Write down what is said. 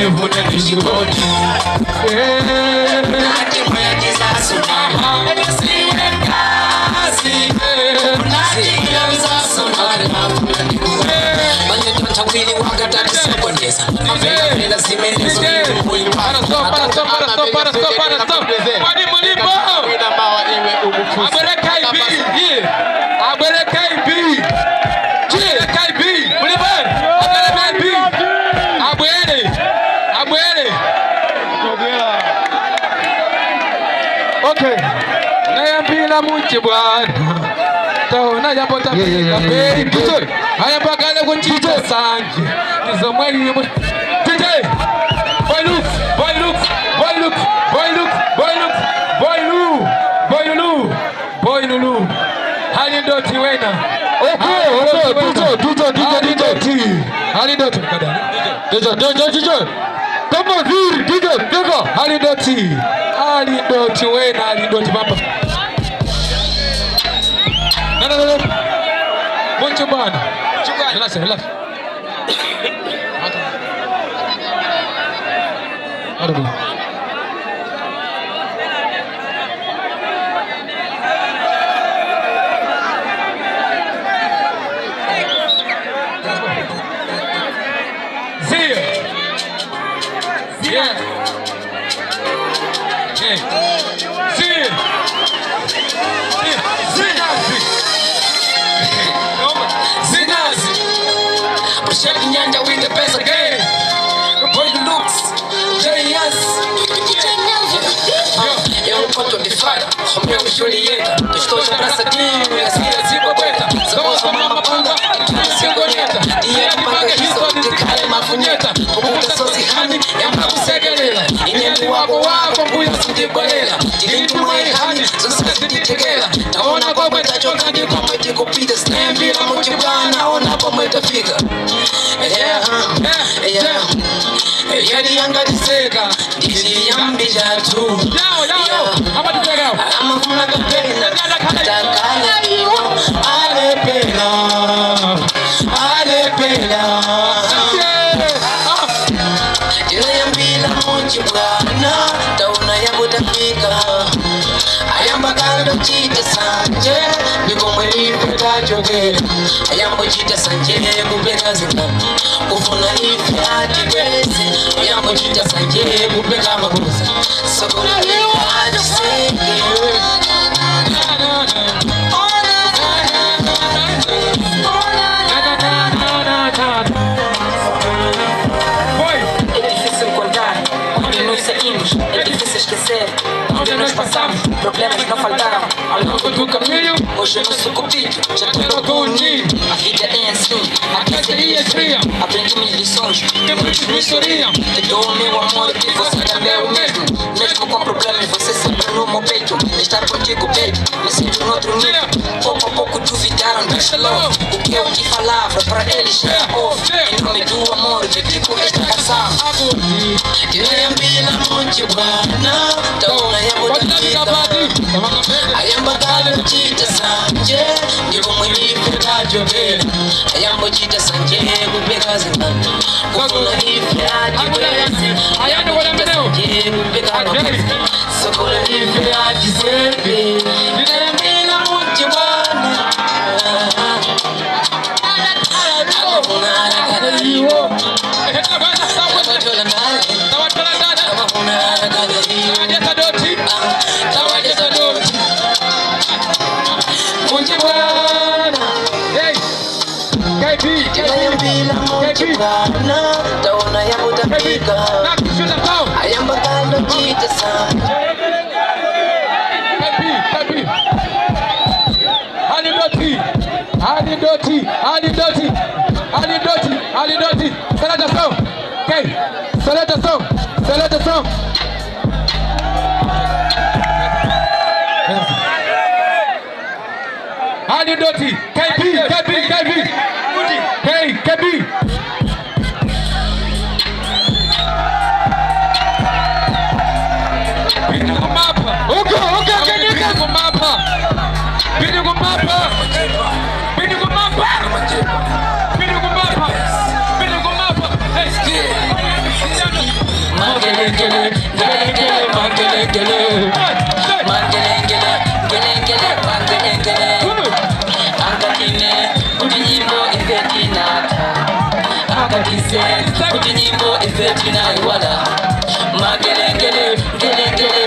vune nishiboti Nati mweti za sumama Siwe kasi Nati mweti za sumama Manye tonta wili wakatati sekondesa Mafega nila simene Zuhimu mwipa Para stop Wadi mulipo Abere KB Abere KB KB mulipo Abere KB Abere Okay Nayambila munchi bwana Taona jambo tapika baby Haya mpaka leo nchito sanje Nizo mweli DJ Boy Lulu Hali ndoti wena Okay DJ Hali ndoti DJ Kama viri DJ Hali ndoti wena Hali ndoti papa No Muncho bwana Relax Aduh Shaking Nyanja with the best again. Boy looks, Jey Anse. Eu ponto de fada, meu Julieta. Estou já pra saquinho, e assim zico aguenta. Sabor mama panda, cingoneta. Dinheiro paga isso, de cara é uma funheta. Puta sozihani, é uma buceguelela. E nem do água, cuida de goleira. Direito não é errado, sucesso de tegueira. Taona com a guenta, jogando como é de copida. Vira multibana, ona como é da figa. Yari yanga diseka, disi yambi jatu. Ama kuna kapena, takala iwo, alepela. Jila yambila multibana, tauna yangu tafika. Ayamba kando chita sanje, niko mwelipe kajogele. Ayambo chita sanje, kubeka zika. Ufuna ifi hati kwezi. Ayambo chita sanje, kubeka mabuza. Sokula ifi hati seke. É difícil encontrar onde nos seguimos, é difícil esquecer onde nós passamos, problemas não faltaram ao longo do caminho. Hoje eu não sou cupido, já tô com o ninho. A vida é assim, aqui seria fria. Aprendi minhas lições, que muitos me sorriam. Te dou o meu amor e você também é o mesmo. Mesmo com problemas, você sempre no meu peito. Estar contigo, baby, me sinto no outro nível. Pouco a pouco duvidaram do slow. O que eu te falava pra eles era off. Em nome do amor, dedico esta canção. Yambila multibana, tauna yangu tafika. Ayamba kala chita sanje, niko mwilipe kajogele. Ayambo chita sanje, kubeka zina. Kufuna ifi hati kwezi. Ayambo chita sanje, kubeka mabuzi. Sokula ifi hati seke. Yambila multibana. Akafuna harakata iwo. Taona yangu tafika. Ayamba kando chita sanje. Halidoti. Select the song. Okay. Select the song. Halidoti. KB. Hey, KB. Okay. Magelengele, gelengele, magelengele. Magelengele, gelengele, magelengele. Akatine, kujinyimbo ifetinata. Akatise, kujinyimbo ifetinaiwala. Magelengele, gelengele,